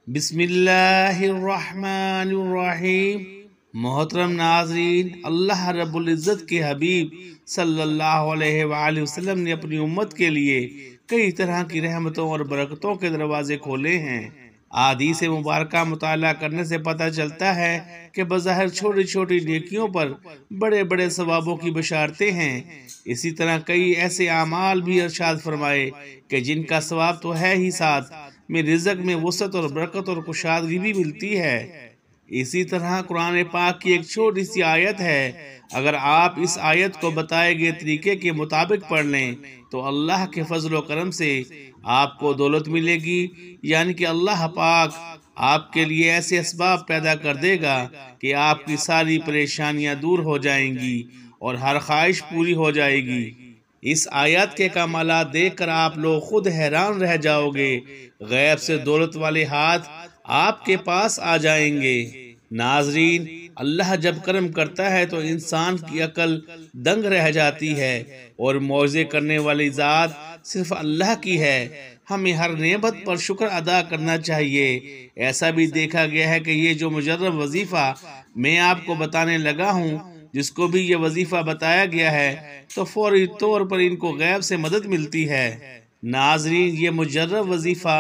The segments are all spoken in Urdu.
بسم اللہ الرحمن الرحیم۔ محترم ناظرین، اللہ رب العزت کے حبیب صلی اللہ علیہ وآلہ وسلم نے اپنی امت کے لیے کئی طرح کی رحمتوں اور برکتوں کے دروازے کھولے ہیں۔ احادیث مبارکہ مطالعہ کرنے سے پتہ چلتا ہے کہ بظاہر چھوٹی چھوٹی نیکیوں پر بڑے بڑے ثوابوں کی بشارتیں ہیں۔ اسی طرح کئی ایسے اعمال بھی ارشاد فرمائے کہ جن کا ثواب تو ہے ہی، ساتھ میں رزق میں وسعت اور برکت اور کشادگی بھی ملتی ہے۔ اسی طرح قرآن پاک کی ایک چھوٹی سی آیت ہے، اگر آپ اس آیت کو بتائے گئے طریقے کے مطابق پڑھ لیں تو اللہ کے فضل و کرم سے آپ کو دولت ملے گی، یعنی کہ اللہ پاک آپ کے لیے ایسے اسباب پیدا کر دے گا کہ آپ کی ساری پریشانیاں دور ہو جائیں گی اور ہر خواہش پوری ہو جائے گی۔ اس آیات کے کمالات دیکھ کر آپ لوگ خود حیران رہ جاؤ گے، غیب سے دولت والے ہاتھ آپ کے پاس آ جائیں گے۔ ناظرین، اللہ جب کرم کرتا ہے تو انسان کی عقل دنگ رہ جاتی ہے، اور معجزے کرنے والی ذات صرف اللہ کی ہے۔ ہمیں ہر نعمت پر شکر ادا کرنا چاہیے۔ ایسا بھی دیکھا گیا ہے کہ یہ جو مجرب وظیفہ میں آپ کو بتانے لگا ہوں، جس کو بھی یہ وظیفہ بتایا گیا ہے تو فوری طور پر ان کو غیب سے مدد ملتی ہے۔ ناظرین، یہ مجرب وظیفہ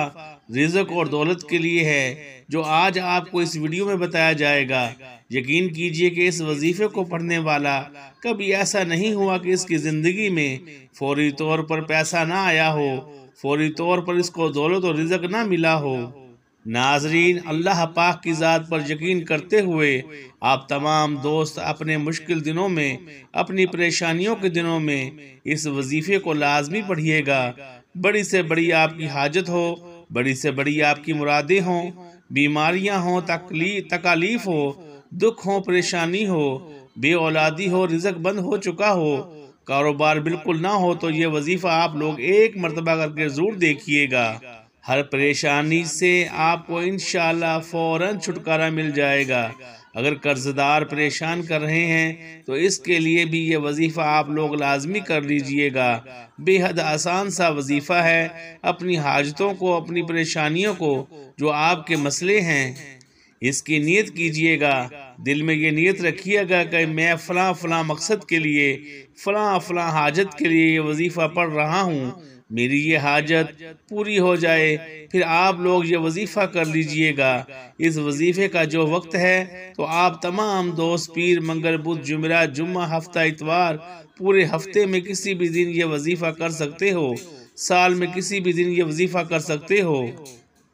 رزق اور دولت کے لیے ہے جو آج آپ کو اس ویڈیو میں بتایا جائے گا۔ یقین کیجئے کہ اس وظیفے کو پڑھنے والا کبھی ایسا نہیں ہوا کہ اس کی زندگی میں فوری طور پر پیسہ نہ آیا ہو، فوری طور پر اس کو دولت اور رزق نہ ملا ہو۔ ناظرین، اللہ پاک کی ذات پر یقین کرتے ہوئے آپ تمام دوست اپنے مشکل دنوں میں، اپنی پریشانیوں کے دنوں میں اس وظیفے کو لازمی پڑھیے گا۔ بڑی سے بڑی آپ کی حاجت ہو، بڑی سے بڑی آپ کی مرادیں ہوں، بیماریاں ہوں، تکالیف ہو، دکھ ہو، پریشانی ہو، بے اولادی ہو، رزق بند ہو چکا ہو، کاروبار بالکل نہ ہو، تو یہ وظیفہ آپ لوگ ایک مرتبہ کر کے ضرور دیکھیے گا۔ ہر پریشانی سے آپ کو انشاءاللہ فوراً چھٹکارا مل جائے گا۔ اگر قرض دار پریشان کر رہے ہیں تو اس کے لیے بھی یہ وظیفہ آپ لوگ لازمی کر لیجئے گا۔ بے حد آسان سا وظیفہ ہے۔ اپنی حاجتوں کو، اپنی پریشانیوں کو، جو آپ کے مسئلے ہیں، اس کی نیت کیجئے گا۔ دل میں یہ نیت رکھیے گا کہ میں فلاں فلاں مقصد کے لیے، فلاں فلاں حاجت کے لیے یہ وظیفہ پڑھ رہا ہوں، میری یہ حاجت پوری ہو جائے۔ پھر آپ لوگ یہ وظیفہ کر لیجئے گا۔ اس وظیفے کا جو وقت ہے تو آپ تمام دوست پیر، منگل، بدھ، جمعرات، جمعہ، ہفتہ اتوار، پورے ہفتے میں کسی بھی دن یہ وظیفہ کر سکتے ہو، سال میں کسی بھی دن یہ وظیفہ کر سکتے ہو۔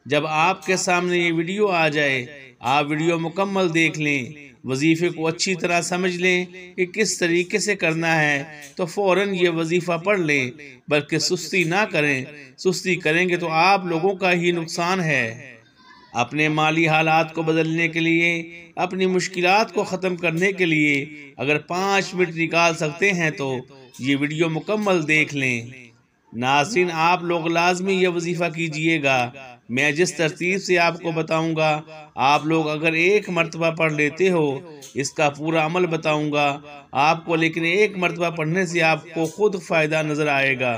جب آپ کے سامنے یہ ویڈیو آ جائے، آپ ویڈیو مکمل دیکھ لیں، وظیفے کو اچھی طرح سمجھ لیں کہ کس طریقے سے کرنا ہے، تو فوراً یہ وظیفہ پڑھ لیں، بلکہ سستی نہ کریں۔ سستی کریں گے تو آپ لوگوں کا ہی نقصان ہے۔ اپنے مالی حالات کو بدلنے کے لیے، اپنی مشکلات کو ختم کرنے کے لیے اگر 5 منٹ نکال سکتے ہیں تو یہ ویڈیو مکمل دیکھ لیں۔ ناظرین، آپ لوگ لازمی یہ وظیفہ کیجئے گا۔ میں جس ترتیب سے آپ کو بتاؤں گا، آپ لوگ اگر ایک مرتبہ پڑھ لیتے ہو، اس کا پورا عمل بتاؤں گا آپ کو، لیکن ایک مرتبہ پڑھنے سے آپ کو خود فائدہ نظر آئے گا۔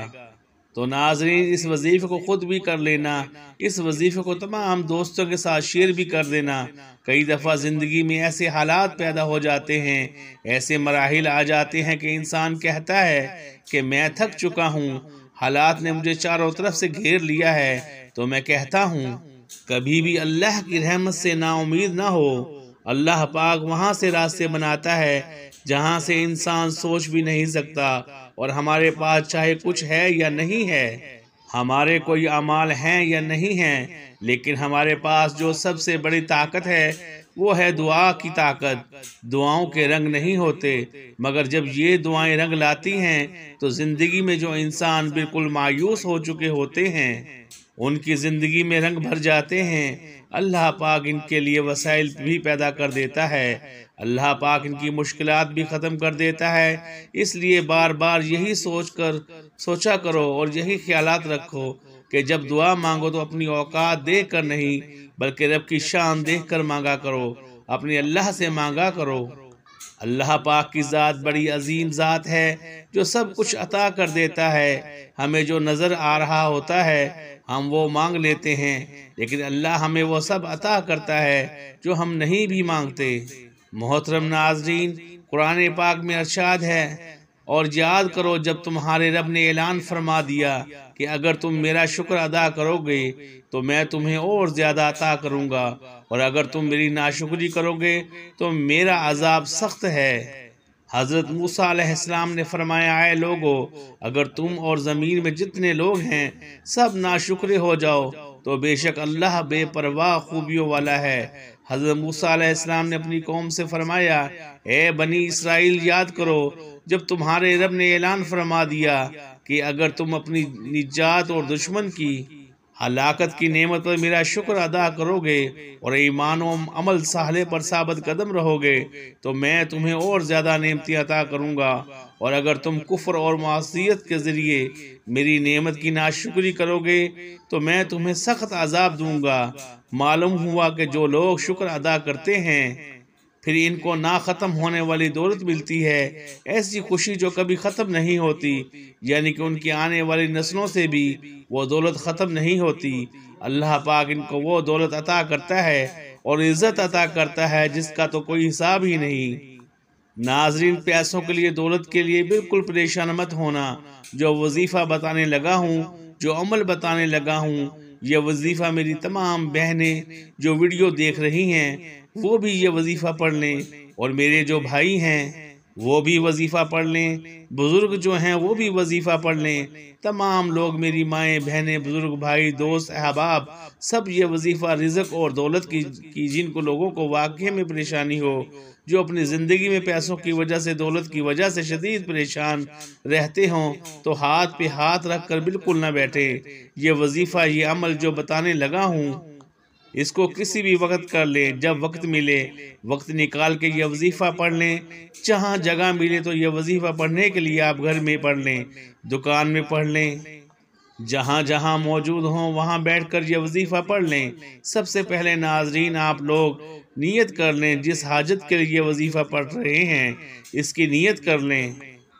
تو ناظرین، اس وظیفے کو خود بھی کر لینا، اس وظیفے کو تمام دوستوں کے ساتھ شیئر بھی کر دینا۔ کئی دفعہ زندگی میں ایسے حالات پیدا ہو جاتے ہیں، ایسے مراحل آ جاتے ہیں کہ انسان کہتا ہے کہ میں تھک چکا ہوں، حالات نے مجھے چاروں طرف سے گھیر لیا ہے، تو میں کہتا ہوں کبھی بھی اللہ کی رحمت سے نا امید نہ ہو۔ اللہ پاک وہاں سے راستے بناتا ہے جہاں سے انسان سوچ بھی نہیں سکتا، اور ہمارے پاس چاہے کچھ ہے یا نہیں ہے، ہمارے کوئی اعمال ہیں یا نہیں ہیں، لیکن ہمارے پاس جو سب سے بڑی طاقت ہے وہ ہے دعا کی طاقت۔ دعاؤں کے رنگ نہیں ہوتے، مگر جب یہ دعائیں رنگ لاتی ہیں تو زندگی میں جو انسان بالکل مایوس ہو چکے ہوتے ہیں، ان کی زندگی میں رنگ بھر جاتے ہیں۔ اللہ پاک ان کے لیے وسائل بھی پیدا کر دیتا ہے، اللہ پاک ان کی مشکلات بھی ختم کر دیتا ہے۔ اس لیے بار بار یہی سوچا کرو اور یہی خیالات رکھو کہ جب دعا مانگو تو اپنی اوقات دیکھ کر نہیں، بلکہ رب کی شان دیکھ کر مانگا کرو، اپنے اللہ سے مانگا کرو۔ اللہ پاک کی ذات بڑی عظیم ذات ہے جو سب کچھ عطا کر دیتا ہے۔ ہمیں جو نظر آ رہا ہوتا ہے ہم وہ مانگ لیتے ہیں، لیکن اللہ ہمیں وہ سب عطا کرتا ہے جو ہم نہیں بھی مانگتے۔ محترم ناظرین، قرآن پاک میں ارشاد ہے، اور یاد کرو جب تمہارے رب نے اعلان فرما دیا کہ اگر تم میرا شکر ادا کرو گے تو میں تمہیں اور زیادہ عطا کروں گا، اور اگر تم میری ناشکری کرو گے تو میرا عذاب سخت ہے۔ حضرت موسیٰ علیہ السلام نے فرمایا، اے لوگو، اگر تم اور زمین میں جتنے لوگ ہیں سب ناشکرے ہو جاؤ تو بے شک اللہ بے پرواہ خوبیوں والا ہے۔ حضرت موسیٰ علیہ السلام نے اپنی قوم سے فرمایا، اے بنی اسرائیل، یاد کرو جب تمہارے رب نے اعلان فرما دیا کہ اگر تم اپنی نجات اور دشمن کی ہلاکت کی نعمت پر میرا شکر ادا کرو گے اور ایمان و عمل صالح پر ثابت قدم رہو گے تو میں تمہیں اور زیادہ نعمتیں عطا کروں گا، اور اگر تم کفر اور معصیت کے ذریعے میری نعمت کی ناشکری کرو گے تو میں تمہیں سخت عذاب دوں گا۔ معلوم ہوا کہ جو لوگ شکر ادا کرتے ہیں پھر ان کو نہ ختم ہونے والی دولت ملتی ہے، ایسی خوشی جو کبھی ختم نہیں ہوتی، یعنی کہ ان کی آنے والی نسلوں سے بھی وہ دولت ختم نہیں ہوتی۔ اللہ پاک ان کو وہ دولت عطا کرتا ہے اور عزت عطا کرتا ہے جس کا تو کوئی حساب ہی نہیں۔ ناظرین، پیسوں کے لیے، دولت کے لیے بالکل پریشان مت ہونا۔ جو وظیفہ بتانے لگا ہوں، جو عمل بتانے لگا ہوں، یہ وظیفہ میری تمام بہنیں جو ویڈیو دیکھ رہی ہیں وہ بھی یہ وظیفہ پڑھ لیں، اور میرے جو بھائی ہیں وہ بھی وظیفہ پڑھ لیں، بزرگ جو ہیں وہ بھی وظیفہ پڑھ لیں، تمام لوگ، میری مائیں، بہنیں، بزرگ، بھائی، دوست، احباب، سب یہ وظیفہ رزق اور دولت کی جن کو لوگوں کو واقعے میں پریشانی ہو، جو اپنی زندگی میں پیسوں کی وجہ سے، دولت کی وجہ سے شدید پریشان رہتے ہوں، تو ہاتھ پہ ہاتھ رکھ کر بالکل نہ بیٹھے۔ یہ وظیفہ، یہ عمل جو بتانے لگا ہوں، اس کو کسی بھی وقت کر لیں، جب وقت ملے وقت نکال کے یہ وظیفہ پڑھ لیں۔ جہاں جگہ ملے تو یہ وظیفہ پڑھنے کے لیے آپ گھر میں پڑھ لیں، دکان میں پڑھ لیں، جہاں جہاں موجود ہوں وہاں بیٹھ کر یہ وظیفہ پڑھ لیں۔ سب سے پہلے ناظرین، آپ لوگ نیت کر لیں، جس حاجت کے لیے یہ وظیفہ پڑھ رہے ہیں اس کی نیت کر لیں۔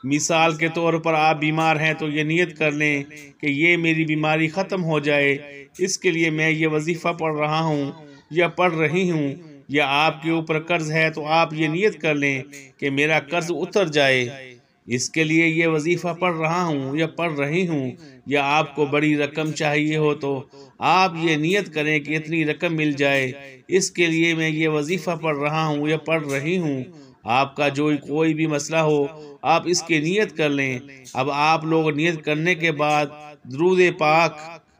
مثال کے طور پر آپ بیمار ہیں تو یہ نیت کر لیں کہ یہ میری بیماری ختم ہو جائے، اس کے لیے میں یہ وظیفہ پڑھ رہا ہوں یا پڑھ رہی ہوں۔ یا آپ کے اوپر قرض ہے تو آپ یہ نیت کر لیں کہ میرا قرض اتر جائے، اس کے لیے یہ وظیفہ پڑھ رہا ہوں یا پڑھ رہی ہوں۔ یا آپ کو بڑی رقم چاہیے ہو تو آپ یہ نیت کریں کہ اتنی رقم مل جائے، اس کے لیے میں یہ وظیفہ پڑھ رہا ہوں یا پڑھ رہی ہوں۔ آپ کا جو کوئی بھی مسئلہ ہو آپ اس کی نیت کر لیں۔ اب آپ لوگ نیت کرنے کے بعد درود پاک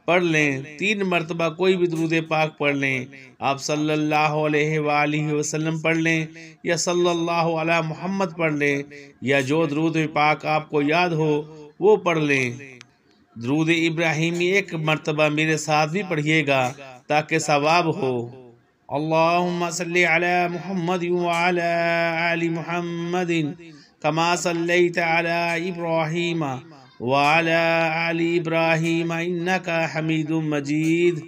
پڑھ لیں، 3 مرتبہ کوئی بھی درود پاک پڑھ لیں۔ آپ صلی اللہ علیہ وآلہ وسلم پڑھ لیں یا صلی اللہ علی محمد پڑھ لیں، یا جو درود پاک آپ کو یاد ہو وہ پڑھ لیں۔ درود ابراہیمی 1 مرتبہ میرے ساتھ بھی پڑھیے گا تاکہ ثواب ہو۔ اللہم صلی علی محمد وعلی آل محمد کما صلیت علی ابراہیم وعلی آل ابراہیم انکا حمید مجید۔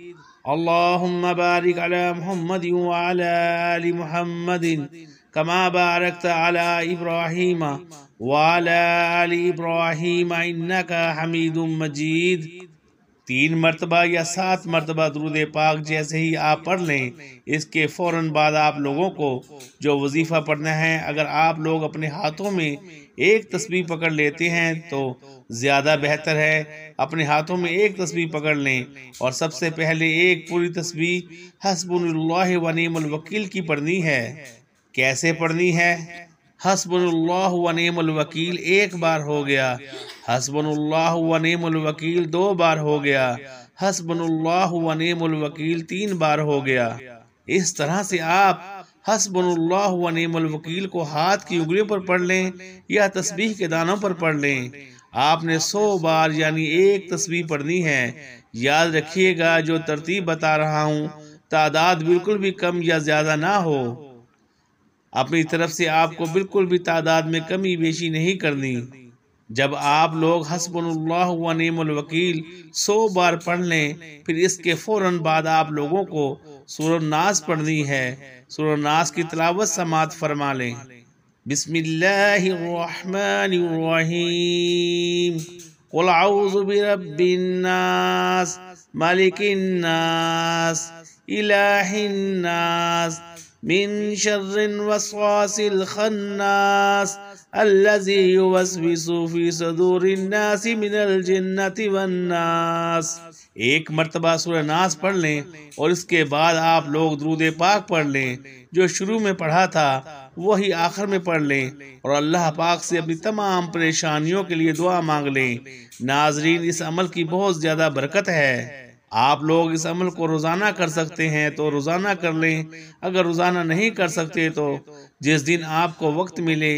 اللہم بارک علی محمد وعلی آل محمد کما بارکت علی ابراہیم وعلی آل ابراہیم انکا حمید مجید۔ 3 مرتبہ یا 7 مرتبہ درود پاک جیسے ہی آپ پڑھ لیں، اس کے فوراً بعد آپ لوگوں کو جو وظیفہ پڑھنا ہے، اگر آپ لوگ اپنے ہاتھوں میں ایک تسبیح پکڑ لیتے ہیں تو زیادہ بہتر ہے۔ اپنے ہاتھوں میں ایک تسبیح پکڑ لیں اور سب سے پہلے ایک پوری تسبیح حسبنا اللہ و نعم الوکیل کی پڑھنی ہے۔ کیسے پڑھنی ہے؟ حسبنا اللہ و نعم الوکیل 1 بار ہو گیا، حسبنا اللہ و نعم الوکیل 2 بار ہو گیا، حسبنا اللہ و نعم الوکیل 3 بار ہو گیا۔ اس طرح سے آپ حسبنا اللہ و نعم الوکیل کو ہاتھ کی انگلیوں پر پڑھ لیں یا تسبیح کے دانوں پر پڑھ لیں۔ آپ نے 100 بار یعنی 1 تسبیح پڑھنی ہے۔ یاد رکھیے گا جو ترتیب بتا رہا ہوں تعداد بالکل بھی کم یا زیادہ نہ ہو، اپنی طرف سے آپ کو بالکل بھی تعداد میں کمی بیشی نہیں کرنی۔ جب آپ لوگ حسبنا اللہ و نعم الوکیل 100 بار پڑھ لیں، پھر اس کے فوراً بعد آپ لوگوں کو سورہ الناس پڑھنی ہے۔ سورہ الناس کی تلاوت سماعت فرما لیں۔ بسم اللہ الرحمن الرحیم قل اعوذ برب الناس ملک الناس الہ الناس من شر الوسواس الخناس الذي يوسوس في صدور الناس من الجنة والناس۔ ایک مرتبہ سورہ ناس پڑھ لیں اور اس کے بعد آپ لوگ درود پاک پڑھ لیں، جو شروع میں پڑھا تھا وہی آخر میں پڑھ لیں، اور اللہ پاک سے اپنی تمام پریشانیوں کے لیے دعا مانگ لیں۔ ناظرین، اس عمل کی بہت زیادہ برکت ہے۔ آپ لوگ اس عمل کو روزانہ کر سکتے ہیں تو روزانہ کر لیں، اگر روزانہ نہیں کر سکتے تو جس دن آپ کو وقت ملے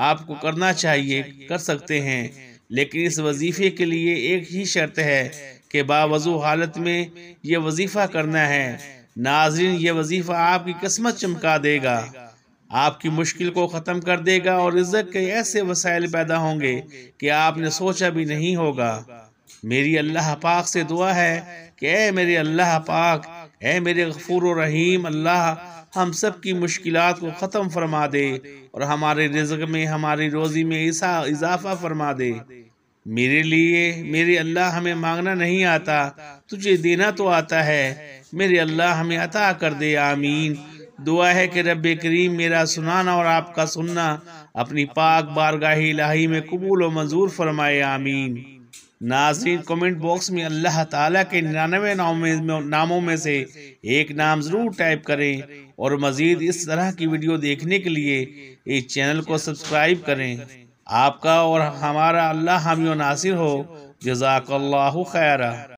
آپ کو کرنا چاہیے، کر سکتے ہیں۔ لیکن اس وظیفے کے لیے ایک ہی شرط ہے کہ باوضو حالت میں یہ وظیفہ کرنا ہے۔ ناظرین، یہ وظیفہ آپ کی قسمت چمکا دے گا، آپ کی مشکل کو ختم کر دے گا، اور رزق کے ایسے وسائل پیدا ہوں گے کہ آپ نے سوچا بھی نہیں ہوگا۔ میری اللہ پاک سے دعا ہے کہ اے میرے اللہ پاک، اے میرے غفور و رحیم اللہ، ہم سب کی مشکلات کو ختم فرما دے اور ہمارے رزق میں، ہماری روزی میں اضافہ فرما دے۔ میرے لیے میرے اللہ ہمیں مانگنا نہیں آتا، تجھے دینا تو آتا ہے، میرے اللہ ہمیں عطا کر دے، آمین۔ دعا ہے کہ رب کریم میرا سنانا اور آپ کا سننا اپنی پاک بارگاہ الہی میں قبول و منظور فرمائے، آمین۔ ناظرین، کمنٹ باکس میں اللہ تعالیٰ کے 99 ناموں میں سے ایک نام ضرور ٹائپ کریں، اور مزید اس طرح کی ویڈیو دیکھنے کے لیے اس چینل کو سبسکرائب کریں۔ آپ کا اور ہمارا اللہ حامی و ناصر ہو۔ جزاک اللہ خیرہ۔